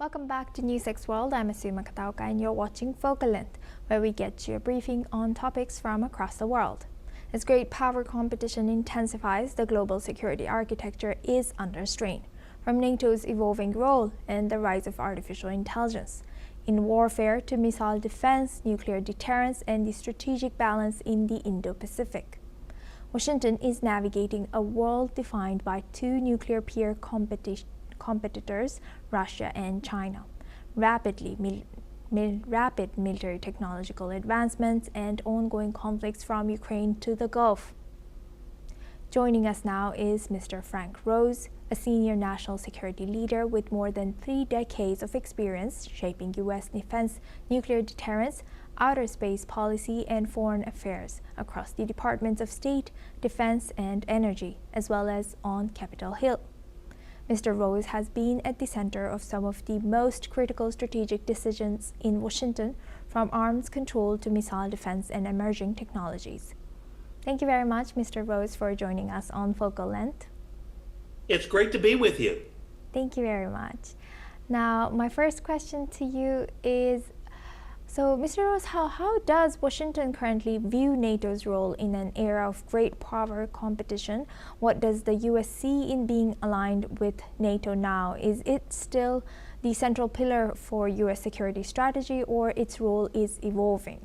Welcome back to NewsX World. I'm Asuma Kataoka and you're watching Focal Length, where we get you a briefing on topics from across the world. As great power competition intensifies, the global security architecture is under strain, from NATO's evolving role and the rise of artificial intelligence in warfare to missile defense, nuclear deterrence, and the strategic balance in the Indo-Pacific. Washington is navigating a world defined by two nuclear peer competitors, Russia and China, rapid military technological advancements, and ongoing conflicts from Ukraine to the Gulf. Joining us now is Mr. Frank Rose, a senior national security leader with more than 3 decades of experience shaping U.S. defense, nuclear deterrence, outer space policy, and foreign affairs across the Departments of State, Defense, and Energy, as well as on Capitol Hill. Mr. Rose has been at the center of some of the most critical strategic decisions in Washington, from arms control to missile defense and emerging technologies. Thank you very much, Mr. Rose, for joining us on Focal Length. It's great to be with you. Thank you very much. Now, my first question to you is, so Mr. Rose, how does Washington currently view NATO's role in an era of great power competition? What does the U.S. see in being aligned with NATO now? Is it still the central pillar for U.S. security strategy, or its role is evolving?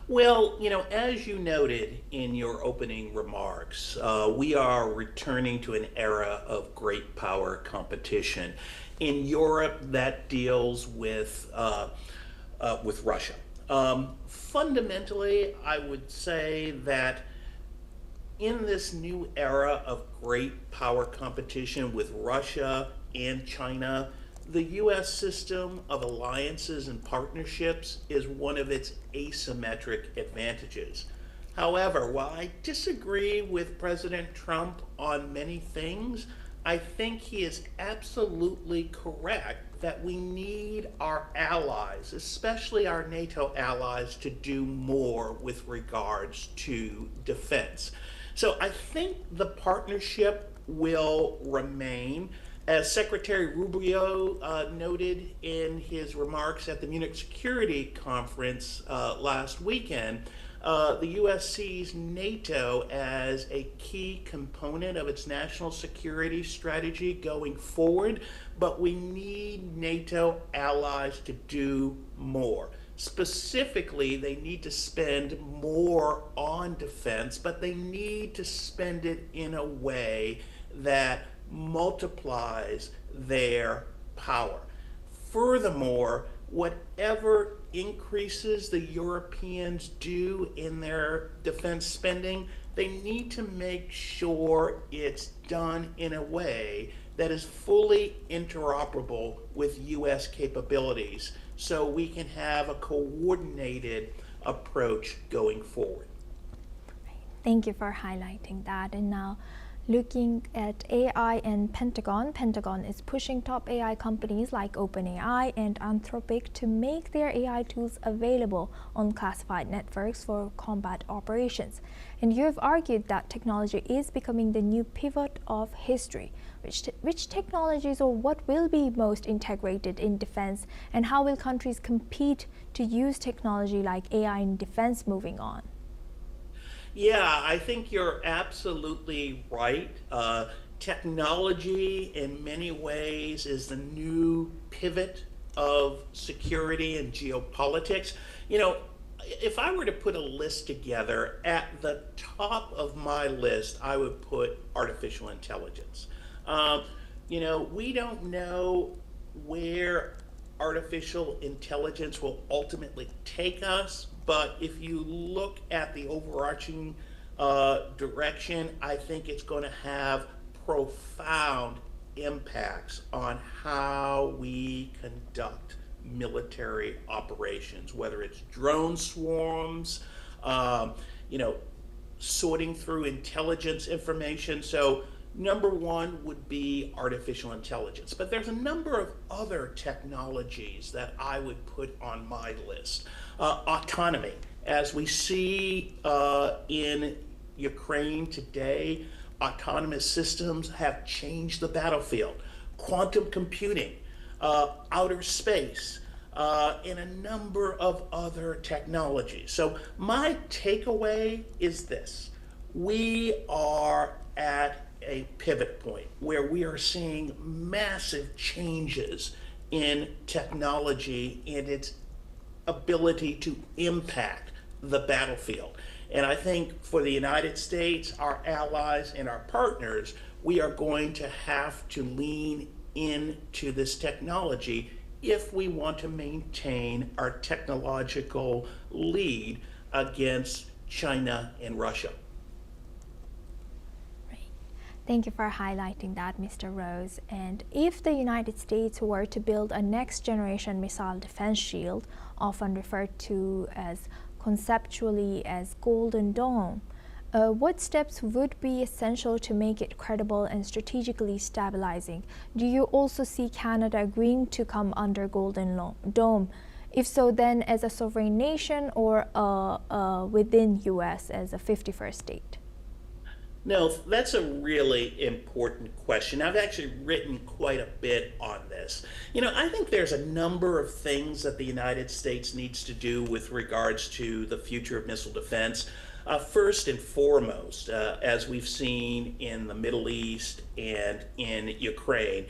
Well, as you noted in your opening remarks, we are returning to an era of great power competition. In Europe, that deals with Russia. Fundamentally, I would say that in this new era of great power competition with Russia and China, the U.S. system of alliances and partnerships is one of its asymmetric advantages. However, while I disagree with President Trump on many things, I think he is absolutely correct that we need our allies, especially our NATO allies, to do more with regards to defense. So I think the partnership will remain. As Secretary Rubio noted in his remarks at the Munich Security Conference last weekend, the U.S. sees NATO as a key component of its national security strategy going forward, but we need NATO allies to do more. Specifically, they need to spend more on defense, but they need to spend it in a way that multiplies their power. Furthermore, whatever increases the Europeans do in their defense spending, they need to make sure it's done in a way that is fully interoperable with U.S. capabilities, so we can have a coordinated approach going forward. Thank you for highlighting that. And now, looking at AI and Pentagon is pushing top AI companies like OpenAI and Anthropic to make their AI tools available on classified networks for combat operations. And you have argued that technology is becoming the new pivot of history. Which technologies or what will be most integrated in defense, and how will countries compete to use technology like AI in defense moving on? Yeah, I think you're absolutely right. Technology in many ways is the new pivot of security and geopolitics. If I were to put a list together, at the top of my list, I would put artificial intelligence. We don't know where artificial intelligence will ultimately take us, but if you look at the overarching direction, I think it's going to have profound impacts on how we conduct military operations, whether it's drone swarms, sorting through intelligence information. So number one would be artificial intelligence. But there's a number of other technologies that I would put on my list. Autonomy. As we see in Ukraine today, autonomous systems have changed the battlefield. Quantum computing. outer space, and a number of other technologies. So my takeaway is this. We are at a pivot point where we are seeing massive changes in technology and its ability to impact the battlefield. And I think for the United States, our allies, and our partners, we are going to have to lean into this technology if we want to maintain our technological lead against China and Russia. Thank you for highlighting that, Mr. Rose. And if the United States were to build a next-generation missile defense shield, often referred to as conceptually as Golden Dome, what steps would be essential to make it credible and strategically stabilizing? Do you also see Canada agreeing to come under Golden Dome? If so, then as a sovereign nation or within U.S. as a 51st state? No, that's a really important question. I've actually written quite a bit on this. I think there's a number of things that the United States needs to do with regards to the future of missile defense. First and foremost, as we've seen in the Middle East and in Ukraine,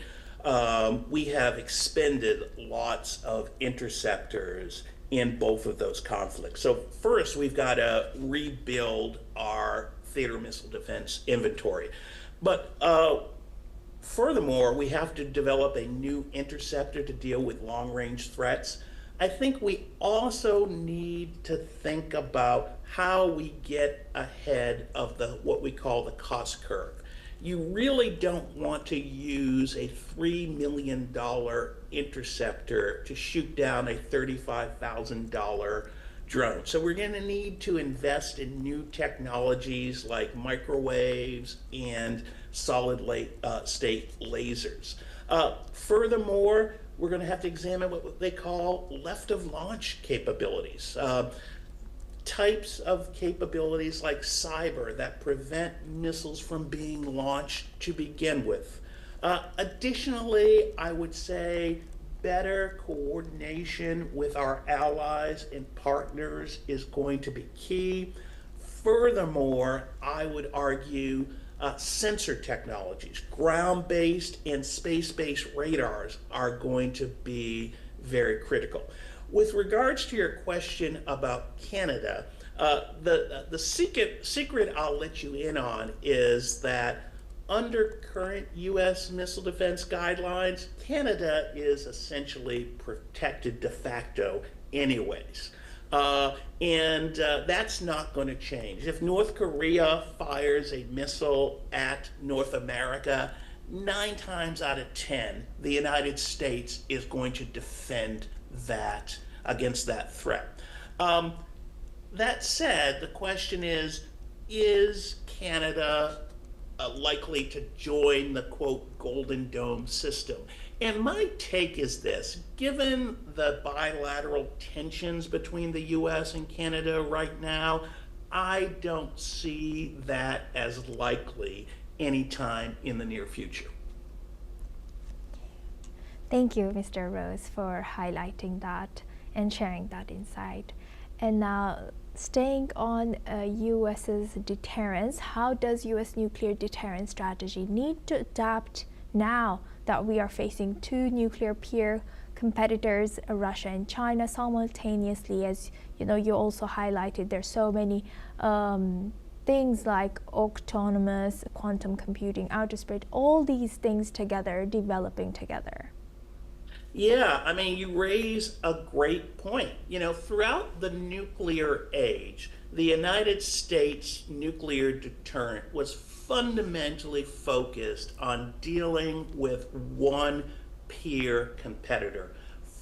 we have expended lots of interceptors in both of those conflicts. So first, we've got to rebuild our theater missile defense inventory. But furthermore, we have to develop a new interceptor to deal with long-range threats. I think we also need to think about how we get ahead of what we call the cost curve. You really don't want to use a $3 million interceptor to shoot down a $35,000 drone. So we're going to need to invest in new technologies like microwaves and solid-state lasers. Furthermore, we're going to have to examine what they call left-of-launch capabilities. Types of capabilities like cyber that prevent missiles from being launched to begin with. Additionally, I would say better coordination with our allies and partners is going to be key. Furthermore, I would argue sensor technologies, ground-based and space-based radars are going to be very critical. With regards to your question about Canada, the secret I'll let you in on is that under current U.S. missile defense guidelines, Canada is essentially protected de facto anyways. And that's not going to change. If North Korea fires a missile at North America, 9 times out of 10, the United States is going to defend that against that threat. That said, the question is Canada likely to join the quote Golden Dome system? And my take is this: given the bilateral tensions between the US and Canada right now, I don't see that as likely anytime in the near future. Thank you, Mr. Rose, for highlighting that and sharing that insight. And now, staying on US's deterrence, how does US nuclear deterrence strategy need to adapt now that we are facing 2 nuclear peer competitors, Russia and China, simultaneously? As you know, you also highlighted there's so many things like autonomous, quantum computing, outer space, all these things together, developing together. Yeah, I mean, you raise a great point. Throughout the nuclear age, the United States nuclear deterrent was fundamentally focused on dealing with one peer competitor.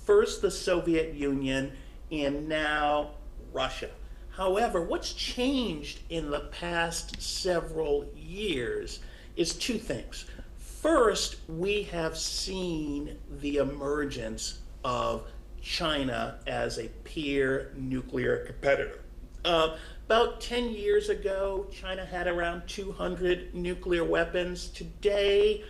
First the Soviet Union, and now Russia. However, what's changed in the past several years is 2 things. First, we have seen the emergence of China as a peer nuclear competitor. About 10 years ago, China had around 200 nuclear weapons. Today,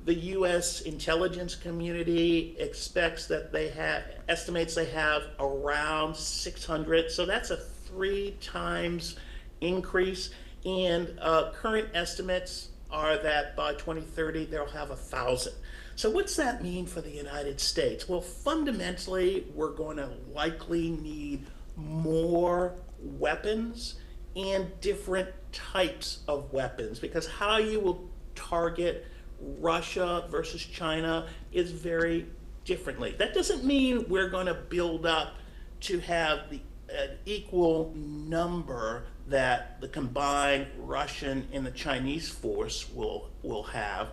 The U.S. intelligence community estimates they have around 600, so that's a 3 times increase. And current estimates are that by 2030 they'll have 1,000. So what's that mean for the United States? Well, fundamentally, we're going to likely need more weapons and different types of weapons, because how you will target Russia versus China is very differently. That doesn't mean we're going to build up to have an equal number that the combined Russian and the Chinese force will have,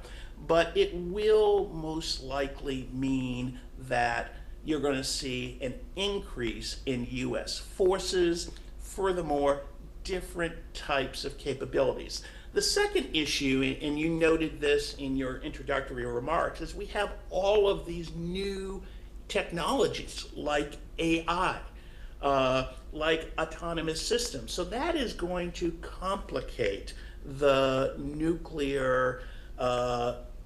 but it will most likely mean that you're going to see an increase in U.S. forces. Furthermore, different types of capabilities. The second issue, and you noted this in your introductory remarks, is we have all of these new technologies like AI, like autonomous systems. So that is going to complicate the nuclear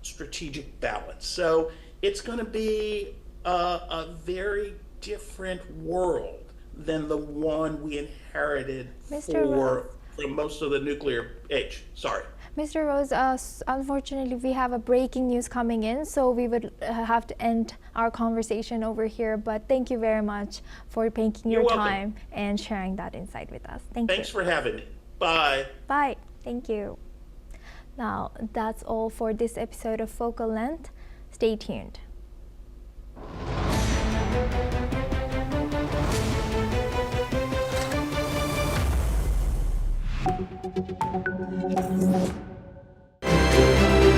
strategic balance. So it's going to be a very different world than the one we inherited from most of the nuclear age. Sorry. Mr. Rose, unfortunately, we have a breaking news coming in, so we would have to end our conversation over here. But thank you very much for taking your time and sharing that insight with us. Thanks for having me. Bye. Bye. Thank you. Now, that's all for this episode of Focal Length. Stay tuned. Thank you.